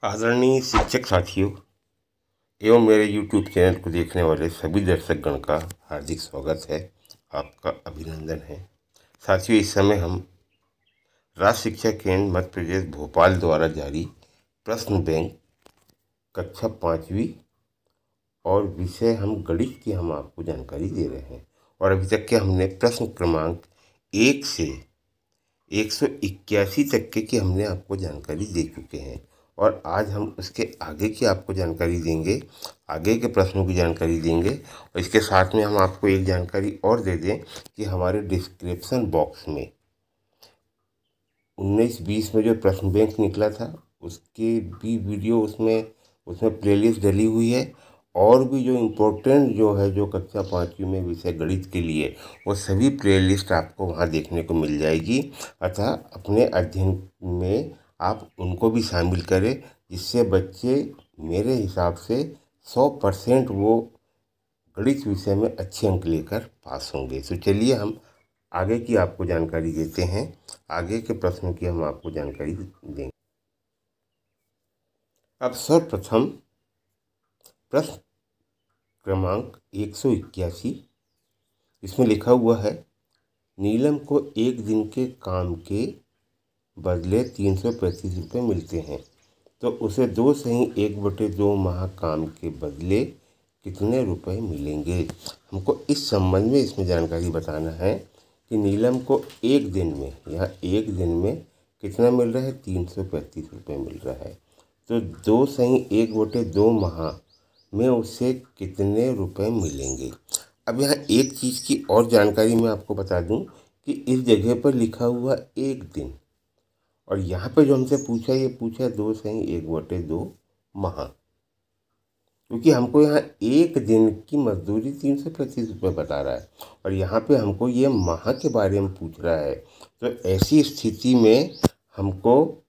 आदरणीय शिक्षक साथियों एवं मेरे YouTube चैनल को देखने वाले सभी दर्शकगण का हार्दिक स्वागत है। आपका अभिनंदन है। साथियों, इस समय हम राज्य शिक्षा केंद्र मध्य प्रदेश भोपाल द्वारा जारी प्रश्न बैंक कक्षा 5वीं और विषय हम गणित की हम आपको जानकारी दे रहे हैं। और अभी तक के हमने प्रश्न क्रमांक 1 से 181 तक की हमने आपको जानकारी दे चुके हैं और आज हम उसके आगे की आपको जानकारी देंगे, आगे के प्रश्नों की जानकारी देंगे। और इसके साथ में हम आपको एक जानकारी और दे दें कि हमारे डिस्क्रिप्शन बॉक्स में 19-20 में जो प्रश्न बैंक निकला था उसकी भी वीडियो उसमें प्लेलिस्ट डली हुई है। और भी जो इम्पोर्टेंट जो कक्षा 5वीं में विषय गणित के लिए वो सभी प्लेलिस्ट आपको वहाँ देखने को मिल जाएगी। अतः अपने अध्ययन में आप उनको भी शामिल करें, जिससे बच्चे मेरे हिसाब से 100% वो गणित विषय में अच्छे अंक लेकर पास होंगे। तो चलिए हम आगे की आपको जानकारी देते हैं, आगे के प्रश्नों की हम आपको जानकारी देंगे। अब सर्वप्रथम प्रश्न क्रमांक 181, इसमें लिखा हुआ है नीलम को एक दिन के काम के बदले 335 रुपये मिलते हैं, तो उसे 2 माह काम के बदले कितने रुपए मिलेंगे। हमको इस संबंध में इसमें जानकारी बताना है कि नीलम को एक दिन में, यहाँ एक दिन में कितना मिल रहा है, 335 रुपये मिल रहा है। तो 2 माह में उससे कितने रुपए मिलेंगे। अब यहाँ एक चीज़ की और जानकारी मैं आपको बता दूं कि इस जगह पर लिखा हुआ एक दिन और यहाँ पे जो हमसे पूछा, ये पूछा 2 माह, क्योंकि हमको यहाँ एक दिन की मजदूरी 335 रुपये बता रहा है और यहाँ पे हमको ये माह के बारे में पूछ रहा है। तो ऐसी स्थिति में हमको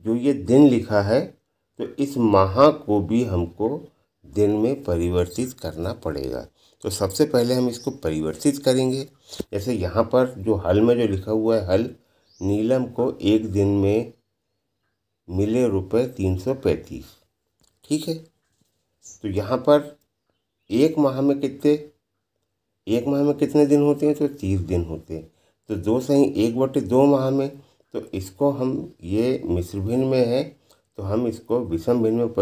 जो ये दिन लिखा है तो इस माह को भी हमको दिन में परिवर्तित करना पड़ेगा। तो सबसे पहले हम इसको परिवर्तित करेंगे। जैसे यहाँ पर जो हल में जो लिखा हुआ है, हल नीलम को एक दिन में मिले रुपये 335, ठीक है। तो यहाँ पर एक माह में कितने दिन होते हैं, तो 30 दिन होते हैं। तो 2 माह में, तो इसको हम, ये मिश्र भिन्न में है तो हम इसको विषम भिन्न में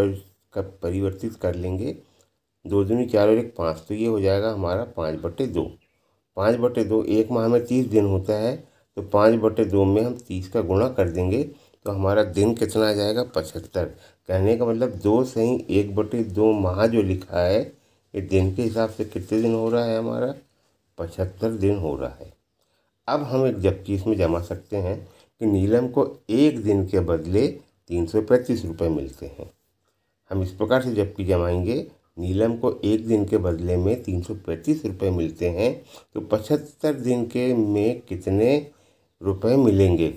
परिवर्तित कर लेंगे। 2 दूनी 4 और 1 5, तो ये हो जाएगा हमारा 5/2। 5/2, एक माह में 30 दिन होता है तो 5/2 में हम 30 का गुणा कर देंगे तो हमारा दिन कितना आ जाएगा, 75। कहने का मतलब 2 माह जो लिखा है ये दिन के हिसाब से कितने दिन हो रहा है, हमारा 75 दिन हो रहा है। अब हम एक जबकि इसमें जमा सकते हैं कि नीलम को एक दिन के बदले 335 रुपये मिलते हैं। हम इस प्रकार से जबकि जमाएंगे, नीलम को एक दिन के बदले में 335 रुपये मिलते हैं, तो 75 दिन के में कितने रुपए मिलेंगे,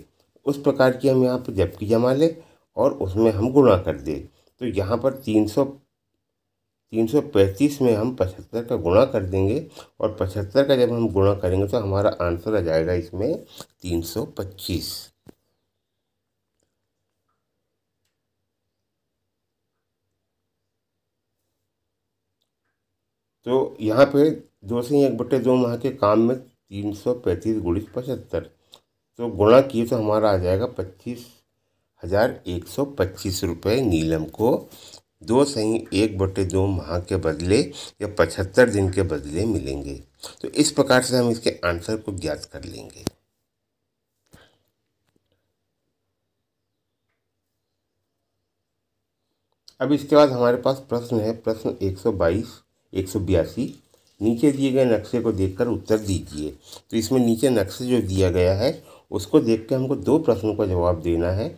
उस प्रकार की हम यहाँ पर जबकि जमा लें और उसमें हम गुणा कर दें। तो यहाँ पर 335 में हम 75 का गुणा कर देंगे और 75 का जब हम गुणा करेंगे तो हमारा आंसर आ जाएगा इसमें 325। तो यहाँ पे 2 माह के काम में 335 गुणित 75, तो गुणा किए तो हमारा आ जाएगा 25,125 रुपये नीलम को 2 माह के बदले या 75 दिन के बदले मिलेंगे। तो इस प्रकार से हम इसके आंसर को ज्ञात कर लेंगे। अब इसके बाद हमारे पास प्रश्न है, प्रश्न 182। नीचे दिए गए नक्शे को देखकर उत्तर दीजिए। तो इसमें नीचे नक्शे जो दिया गया है उसको देख के हमको 2 प्रश्नों का जवाब देना है।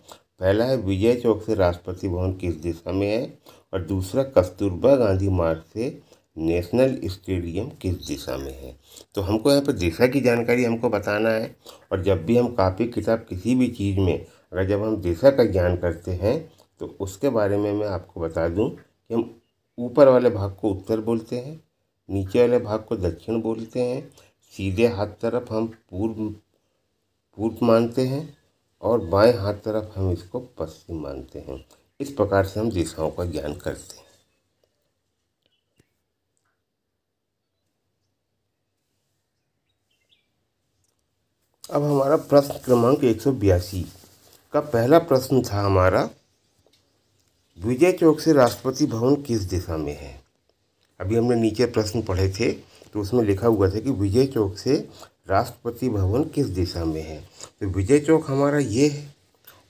पहला है विजय चौक से राष्ट्रपति भवन किस दिशा में है, और दूसरा कस्तूरबा गांधी मार्ग से नेशनल स्टेडियम किस दिशा में है। तो हमको यहाँ पर दिशा की जानकारी हमको बताना है। और जब भी हम कापी किताब किसी भी चीज़ में अगर जब हम दिशा का ज्ञान करते हैं तो उसके बारे में मैं आपको बता दूं कि हम ऊपर वाले भाग को उत्तर बोलते हैं, नीचे वाले भाग को दक्षिण बोलते हैं, सीधे हाथ तरफ हम पूर्व मानते हैं और बाएं हाथ तरफ हम इसको पश्चिम मानते हैं। इस प्रकार से हम दिशाओं का ज्ञान करते हैं। अब हमारा प्रश्न क्रमांक 182 का पहला प्रश्न था हमारा, विजय चौक से राष्ट्रपति भवन किस दिशा में है। अभी हमने नीचे प्रश्न पढ़े थे तो उसमें लिखा हुआ था कि विजय चौक से राष्ट्रपति भवन किस दिशा में है। तो विजय चौक हमारा ये है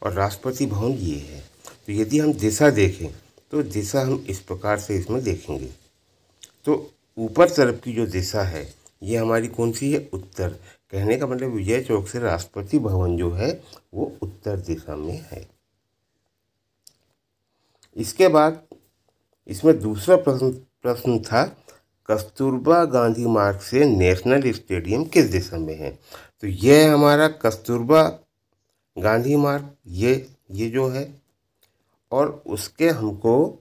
और राष्ट्रपति भवन ये है। तो यदि हम दिशा देखें तो दिशा हम इस प्रकार से इसमें देखेंगे। तो ऊपर तरफ की जो दिशा है ये हमारी कौन सी है, उत्तर। कहने का मतलब विजय चौक से राष्ट्रपति भवन जो है वो उत्तर दिशा में है। इसके बाद इसमें दूसरा प्रश्न था, कस्तूरबा गांधी मार्ग से नेशनल स्टेडियम किस दिशा में है। तो यह है हमारा कस्तूरबा गांधी मार्ग, ये जो है, और उसके हमको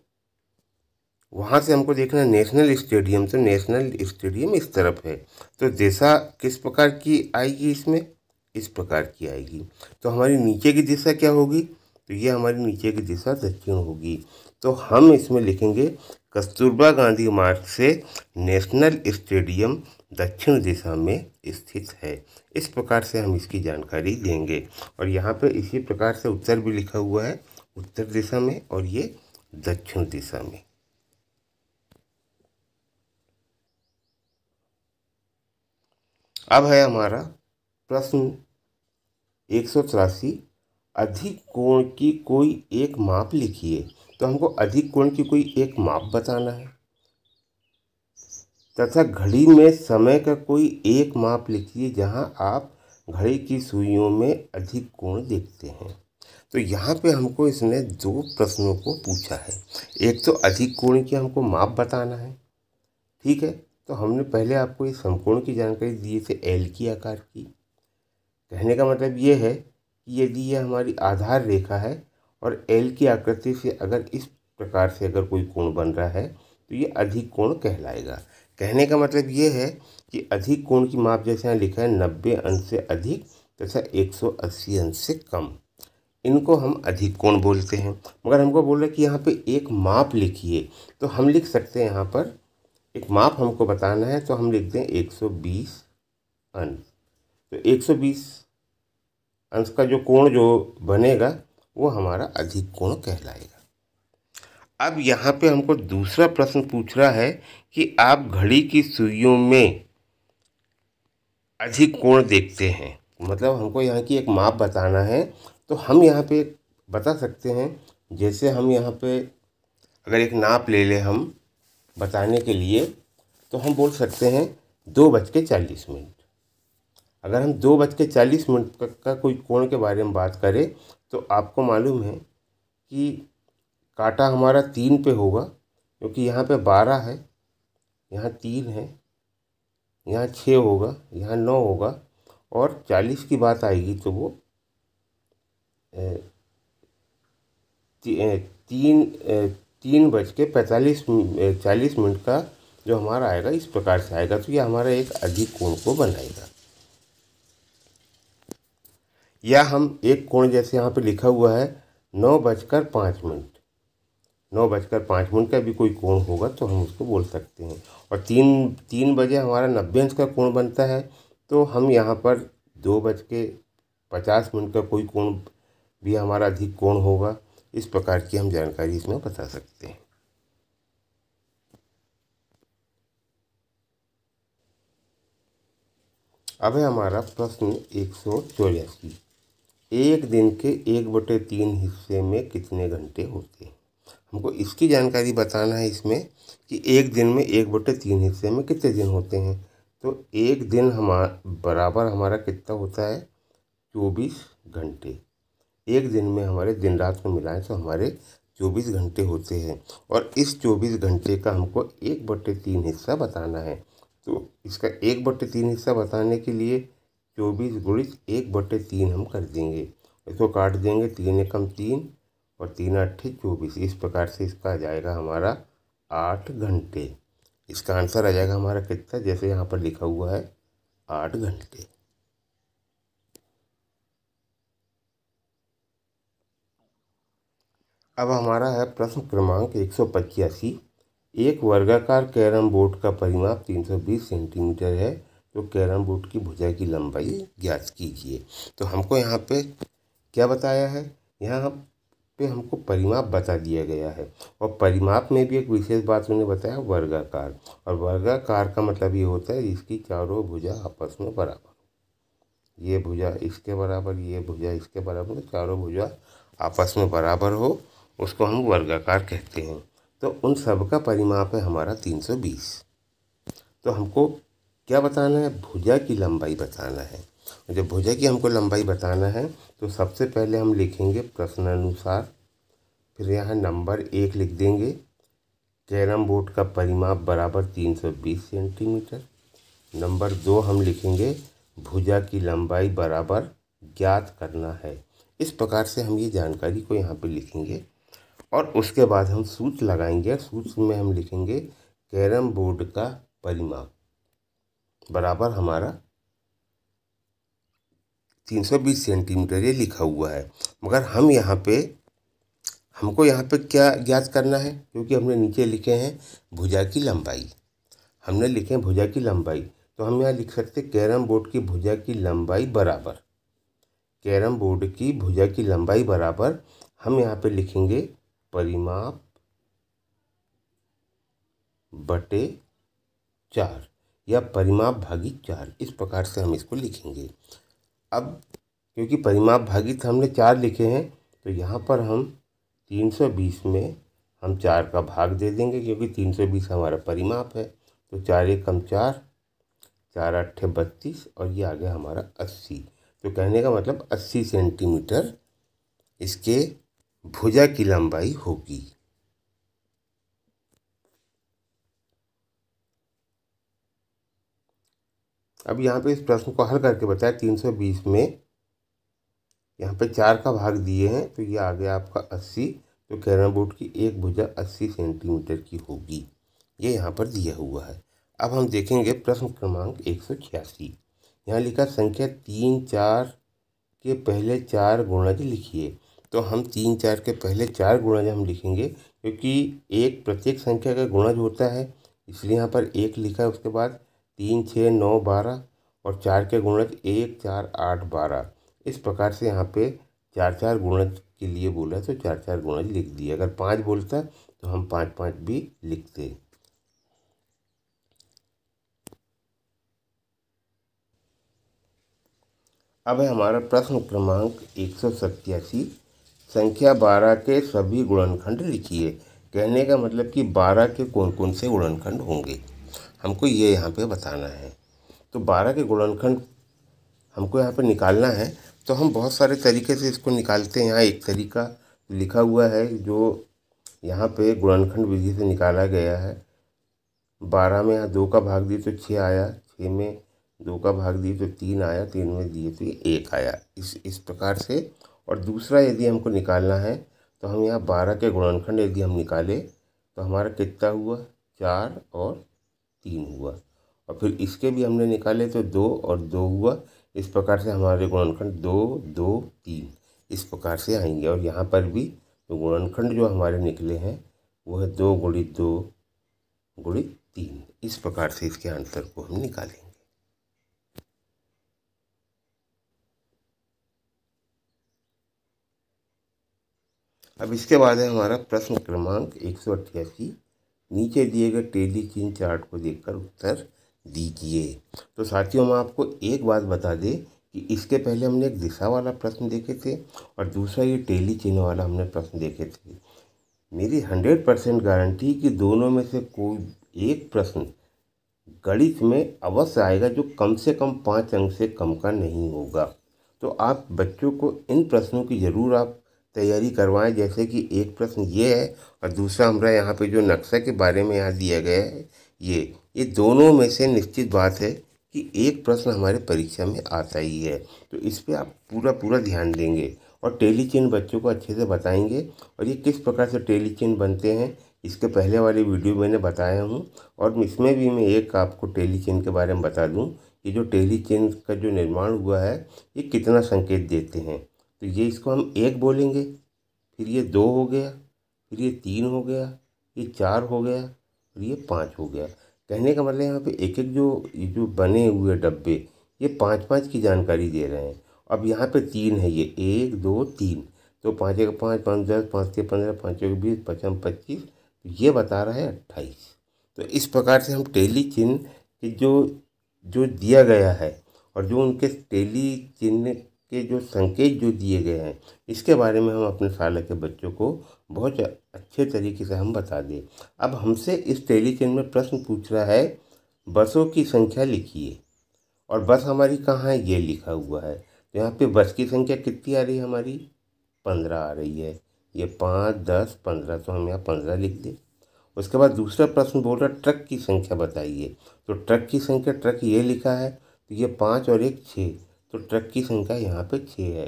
वहाँ से हमको देखना नेशनल स्टेडियम। तो नेशनल स्टेडियम इस तरफ है। तो दिशा किस प्रकार की आएगी इसमें, इस प्रकार की आएगी। तो हमारी नीचे की दिशा क्या होगी, तो ये हमारी नीचे की दिशा दक्षिण होगी। तो हम इसमें लिखेंगे कस्तूरबा गांधी मार्ग से नेशनल स्टेडियम दक्षिण दिशा में स्थित है। इस प्रकार से हम इसकी जानकारी देंगे। और यहाँ पे इसी प्रकार से उत्तर भी लिखा हुआ है, उत्तर दिशा में और ये दक्षिण दिशा में। अब है हमारा प्रश्न 183, अधिक कोण की कोई एक माप लिखिए। तो हमको अधिक कोण की कोई एक माप बताना है तथा घड़ी में समय का कोई एक माप लिखिए जहां आप घड़ी की सुइयों में अधिक कोण देखते हैं। तो यहाँ पे हमको इसने दो प्रश्नों को पूछा है। एक तो अधिक कोण की हमको माप बताना है, ठीक है। तो हमने पहले आपको इस समकोण की जानकारी दी थी, एल की आकार की। कहने का मतलब ये है कि यदि ये हमारी आधार रेखा है और एल की आकृति से अगर इस प्रकार से अगर कोई कोण बन रहा है तो ये अधिक कोण कहलाएगा। कहने का मतलब ये है कि अधिक कोण की माप जैसे यहाँ लिखा है 90 अंश से अधिक तथा 180 अंश से कम, इनको हम अधिक कोण बोलते हैं। मगर हमको बोल रहे कि यहाँ पे एक माप लिखिए, तो हम लिख सकते हैं यहाँ पर एक माप हमको बताना है तो हम लिख दें 120 अंश। तो 120 अंश का जो कोण जो बनेगा वो हमारा अधिक कोण कहलाएगा। अब यहाँ पे हमको दूसरा प्रश्न पूछ रहा है कि आप घड़ी की सुइयों में अधिक कोण देखते हैं। मतलब हमको यहाँ की एक माप बताना है। तो हम यहाँ पे बता सकते हैं, जैसे हम यहाँ पे अगर एक नाप ले लें हम बताने के लिए, तो हम बोल सकते हैं 2:40। अगर हम 2:40 का कोई कोण के बारे में बात करें तो आपको मालूम है कि काटा हमारा 3 पे होगा, क्योंकि यहाँ पे 12 है, यहाँ 3 है, यहाँ 6 होगा, यहाँ 9 होगा, और 40 की बात आएगी तो वो 3:45 का जो हमारा आएगा इस प्रकार से आएगा। तो ये हमारा एक अधिक कोण को बनाएगा। या हम एक कोण जैसे यहाँ पे लिखा हुआ है 9:05, 9:05 का भी कोई कोण होगा तो हम उसको बोल सकते हैं। और 3 बजे हमारा 90 अंश का कोण बनता है, तो हम यहाँ पर 2:50 का कोई कोण भी हमारा अधिक कोण होगा। इस प्रकार की हम जानकारी इसमें बता सकते हैं। अब है हमारा प्रश्न 184, एक दिन के 1/3 हिस्से में कितने घंटे होते हैं। हमको इसकी जानकारी बताना है इसमें कि एक दिन में 1/3 हिस्से में कितने दिन होते हैं। तो एक दिन हमारा कितना होता है, 24 घंटे। एक दिन में हमारे दिन रात को मिलाएं तो हमारे 24 घंटे होते हैं। और इस 24 घंटे का हमको 1/3 हिस्सा बताना है। तो इसका 1/3 हिस्सा बताने के लिए 24 गुणित 1/3 हम कर देंगे। इसको काट देंगे, 3 एकम 3 और 3 अट्ठे 24। इस प्रकार से इसका आ जाएगा हमारा 8 घंटे। इसका आंसर आ जाएगा हमारा कितना, जैसे यहाँ पर लिखा हुआ है 8 घंटे। अब हमारा है प्रश्न क्रमांक 185। एक वर्गाकार कैरम बोर्ड का परिमाप 320 सेंटीमीटर है, तो कैरम बोर्ड की भुजा की लंबाई ज्ञात कीजिए। तो हमको यहाँ पे क्या बताया है, यहाँ पे हमको परिमाप बता दिया गया है, और परिमाप में भी एक विशेष बात उन्होंने बताया, वर्गाकार। और वर्गाकार का मतलब ये होता है जिसकी चारों भुजा आपस में बराबर, ये भुजा इसके बराबर, ये भुजा इसके बराबर, चारों भुजा आपस में बराबर हो, उसको हम वर्गाकार कहते हैं। तो उन सब का परिमाप है हमारा 320। तो हमको क्या बताना है, भुजा की लंबाई बताना है। जब भुजा की हमको लंबाई बताना है तो सबसे पहले हम लिखेंगे प्रश्नानुसार, फिर यहाँ नंबर 1 लिख देंगे, कैरम बोर्ड का परिमाप बराबर 320 सेंटीमीटर। नंबर 2 हम लिखेंगे भुजा की लंबाई बराबर ज्ञात करना है। इस प्रकार से हम ये जानकारी को यहाँ पे लिखेंगे, और उसके बाद हम सूत्र लगाएंगे। सूत्र में हम लिखेंगे कैरम बोर्ड का परिमाप बराबर हमारा 320 सेंटीमीटर, ये लिखा हुआ है। मगर हमको यहाँ पे क्या ज्ञात करना है, क्योंकि हमने नीचे लिखे हैं भुजा की लंबाई, हमने लिखे हैं भुजा की लंबाई। तो हम यहाँ लिख सकते कैरम बोर्ड की भुजा की लंबाई बराबर, कैरम बोर्ड की भुजा की लंबाई बराबर हम यहाँ पे लिखेंगे परिमाप बटे 4, या परिमाप भागी 4। इस प्रकार से हम इसको लिखेंगे। अब क्योंकि परिमाप भागित हमने 4 लिखे हैं, तो यहाँ पर हम 320 में हम 4 का भाग दे देंगे, क्योंकि 320 हमारा परिमाप है। तो 4 एकम 4, 4 अट्ठे 32, और ये आ गया हमारा 80। तो कहने का मतलब 80 सेंटीमीटर इसके भुजा की लंबाई होगी। अब यहाँ पे इस प्रश्न को हल करके बताया, 320 में यहाँ पे 4 का भाग दिए हैं, तो ये आ गया आपका 80। तो कैरम बोर्ड की एक भुजा 80 सेंटीमीटर की होगी, ये यहाँ पर दिया हुआ है। अब हम देखेंगे प्रश्न क्रमांक 186। यहाँ लिखा संख्या 3 4 के पहले 4 गुणज लिखिए। तो हम 3 4 के पहले 4 गुणज हम लिखेंगे, क्योंकि एक प्रत्येक संख्या का गुणज होता है, इसलिए यहाँ पर 1 लिखा है। उसके बाद 3 6 9 12, और 4 के गुणज 1 4 8 12। इस प्रकार से यहाँ पे 4 4 गुणज के लिए बोला है, तो 4 4 गुणज लिख दिए। अगर 5 बोलता तो हम 5 5 भी लिखते। अब है हमारा प्रश्न क्रमांक 187। संख्या 12 के सभी गुणनखंड लिखिए। कहने का मतलब कि 12 के कौन कौन से गुणनखंड होंगे, हमको ये यहाँ पे बताना है। तो 12 के गुणनखंड हमको यहाँ पे निकालना है। तो हम बहुत सारे तरीके से इसको निकालते हैं। यहाँ एक तरीका लिखा हुआ है जो यहाँ पे गुणनखंड विधि से निकाला गया है। 12 में यहाँ 2 का भाग दिए तो 6 आया, 6 में 2 का भाग दिए तो 3 आया, 3 में दिए तो 1 आया। इस प्रकार से। और दूसरा यदि हमको निकालना है तो हम यहाँ 12 के गुणनखंड यदि हम निकाले तो हमारा कितना हुआ, 4 और 3 हुआ। और फिर इसके भी हमने निकाले तो 2 और 2 हुआ। इस प्रकार से हमारे गुणनखंड 2 2 3 इस प्रकार से आएंगे। और यहाँ पर भी तो गुणनखंड जो हमारे निकले हैं वो है 2 गुणित 2 गुणित 3। इस प्रकार से इसके आंसर को हम निकालेंगे। अब इसके बाद है हमारा प्रश्न क्रमांक 188। नीचे दिए गए टेली चिन्ह चार्ट को देखकर उत्तर दीजिए। तो साथियों, हम आपको एक बात बता दें कि इसके पहले हमने एक दिशा वाला प्रश्न देखे थे, और दूसरा ये टेली चिन्ह वाला हमने प्रश्न देखे थे। मेरी 100% गारंटी कि दोनों में से कोई एक प्रश्न गणित में अवश्य आएगा जो कम से कम 5 अंक से कम का नहीं होगा। तो आप बच्चों को इन प्रश्नों की ज़रूर आप तैयारी करवाएं। जैसे कि एक प्रश्न ये है, और दूसरा हमारा यहाँ पे जो नक्शा के बारे में यहाँ दिया गया है, ये दोनों में से निश्चित बात है कि एक प्रश्न हमारे परीक्षा में आता ही है। तो इस पर आप पूरा ध्यान देंगे, और टेली चिन्ह बच्चों को अच्छे से बताएंगे। और ये किस प्रकार से टेली चिन्ह बनते हैं इसके पहले वाली वीडियो मैंने बताया हूँ। और इसमें भी मैं एक आपको टेली चिन्ह के बारे में बता दूँ कि जो टेली चिन्ह का जो निर्माण हुआ है ये कितना संकेत देते हैं। तो ये इसको हम 1 बोलेंगे, फिर ये 2 हो गया, फिर ये 3 हो गया, ये 4 हो गया और ये 5 हो गया। कहने का मतलब यहाँ पे एक एक ये जो बने हुए डब्बे ये 5-5 की जानकारी दे रहे हैं। अब यहाँ पे 3 है, ये 1 2 3, तो 5 1 5 5 10 5 6 15 5 1 20 5 25, तो ये बता रहा है 28। तो इस प्रकार से हम टेली चिन्ह की जो जो दिया गया है और जो उनके टेली चिन्ह के जो संकेत जो दिए गए हैं इसके बारे में हम अपने शाला के बच्चों को बहुत अच्छे तरीके से हम बता दें। अब हमसे इस टेली चिन्ह में प्रश्न पूछ रहा है बसों की संख्या लिखिए, और बस हमारी कहाँ है ये लिखा हुआ है। तो यहाँ पे बस की संख्या कितनी आ रही है हमारी, 15 आ रही है। ये 5 10 15, तो हम यहाँ 15 लिख दें। उसके बाद दूसरा प्रश्न बोल रहा ट्रक की संख्या बताइए। तो ट्रक की संख्या, ट्रक ये लिखा है तो ये 5 और 1 6, तो ट्रक की संख्या यहाँ पे 6 है।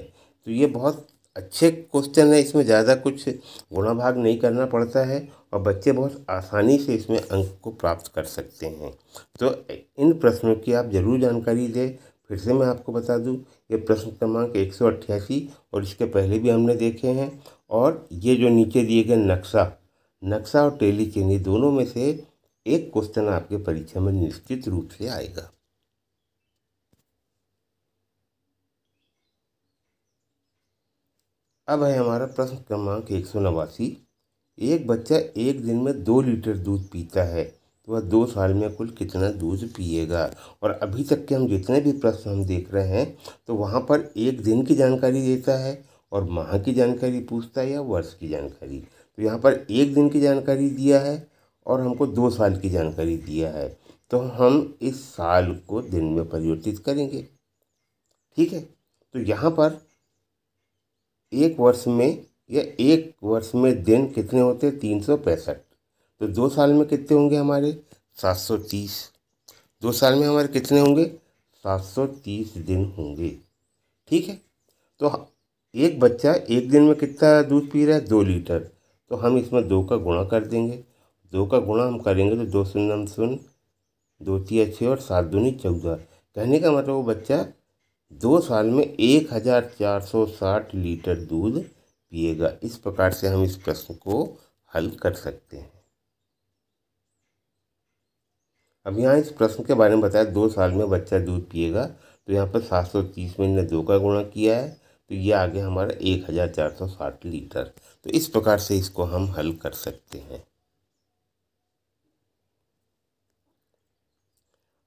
तो ये बहुत अच्छे क्वेश्चन है, इसमें ज़्यादा कुछ गुणा भाग नहीं करना पड़ता है और बच्चे बहुत आसानी से इसमें अंक को प्राप्त कर सकते हैं। तो इन प्रश्नों की आप ज़रूर जानकारी दें। फिर से मैं आपको बता दूं, ये प्रश्न क्रमांक 188 और इसके पहले भी हमने देखे हैं। और ये जो नीचे दिए गए नक्शा और टेली चिन्ह दोनों में से एक क्वेश्चन आपके परीक्षा में निश्चित रूप से आएगा। अब है हमारा प्रश्न क्रमांक 189। एक बच्चा एक दिन में 2 लीटर दूध पीता है, तो वह 2 साल में कुल कितना दूध पिएगा। और अभी तक के हम जितने भी प्रश्न हम देख रहे हैं तो वहाँ पर एक दिन की जानकारी देता है और माह की जानकारी पूछता है या वर्ष की जानकारी। तो यहाँ पर एक दिन की जानकारी दिया है और हमको 2 साल की जानकारी दिया है, तो हम इस साल को दिन में परिवर्तित करेंगे। ठीक है, तो यहाँ पर एक वर्ष में दिन कितने होते हैं, 365। तो 2 साल में कितने होंगे हमारे, 730। 2 साल में हमारे कितने होंगे, 730 दिन होंगे। ठीक है, तो एक बच्चा एक दिन में कितना दूध पी रहा है, 2 लीटर। तो हम इसमें 2 का गुणा कर देंगे। 2 का गुणा हम करेंगे तो 2 शून्य शून्य, 2 तिया 6 और 7 दूनी 14। कहने का मतलब वो बच्चा 2 साल में 1460 लीटर दूध पिएगा। इस प्रकार से हम इस प्रश्न को हल कर सकते हैं। अब यहाँ इस प्रश्न के बारे में बताया 2 साल में बच्चा दूध पिएगा, तो यहाँ पर 730 में ने 2 का गुणा किया है, तो ये आ गया हमारा 1460 लीटर। तो इस प्रकार से इसको हम हल कर सकते हैं।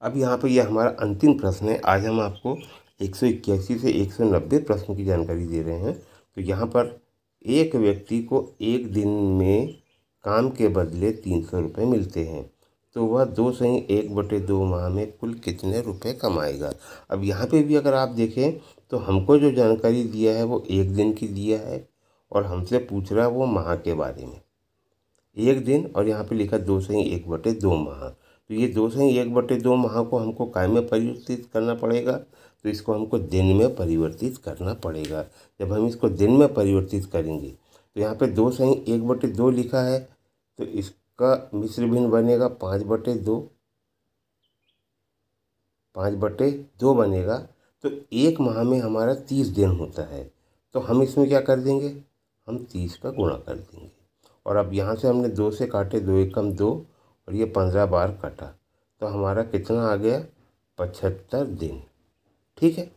अब यहाँ पर यह हमारा अंतिम प्रश्न है। आज हम आपको 181 से 190 प्रश्न की जानकारी दे रहे हैं। तो यहाँ पर एक व्यक्ति को एक दिन में काम के बदले 300 रुपये मिलते हैं, तो वह 2/1/2 माह में कुल कितने रुपए कमाएगा। अब यहाँ पे भी अगर आप देखें तो हमको जो जानकारी दिया है वो एक दिन की दिया है और हमसे पूछ रहा है वो माह के बारे में, एक दिन, और यहाँ पे लिखा 2/1/2 माह। तो ये 2/1/2 माह को हमको काय में परिवर्तित करना पड़ेगा, तो इसको हमको दिन में परिवर्तित करना पड़ेगा। जब हम इसको दिन में परिवर्तित करेंगे तो यहाँ पे 2/1/2 लिखा है, तो इसका मिश्र भिन्न बनेगा 5/2, 5/2 बनेगा। तो एक माह में हमारा 30 दिन होता है, तो हम इसमें क्या कर देंगे, हम 30 का गुणा कर देंगे। और अब यहाँ से हमने 2 से काटे, 2 एकम 2 और ये 15 बार कटा, तो हमारा कितना आ गया, 75 दिन। ठीक है,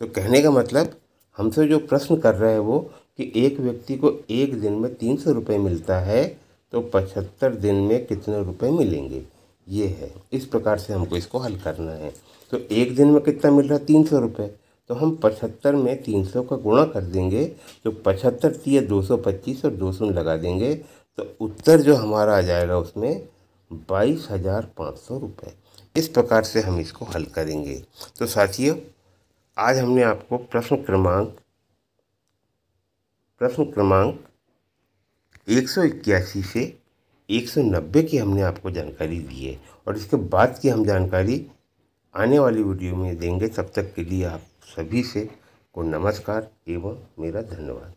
तो कहने का मतलब हमसे जो प्रश्न कर रहा है वो कि एक व्यक्ति को एक दिन में 300 रुपये मिलता है, तो 75 दिन में कितने रुपए मिलेंगे, ये है। इस प्रकार से हमको इसको हल करना है। तो एक दिन में कितना मिल रहा है, 300 रुपये, तो हम 75 में 300 का गुणा कर देंगे, तो 75 तिया 225 और 2 लगा देंगे, तो उत्तर जो हमारा आ जाएगा उसमें 22,500 रुपये। इस प्रकार से हम इसको हल करेंगे। तो साथियों, आज हमने आपको प्रश्न क्रमांक 181 से 190 की हमने आपको जानकारी दी है, और इसके बाद की हम जानकारी आने वाली वीडियो में देंगे। तब तक के लिए आप सभी से को नमस्कार एवं मेरा धन्यवाद।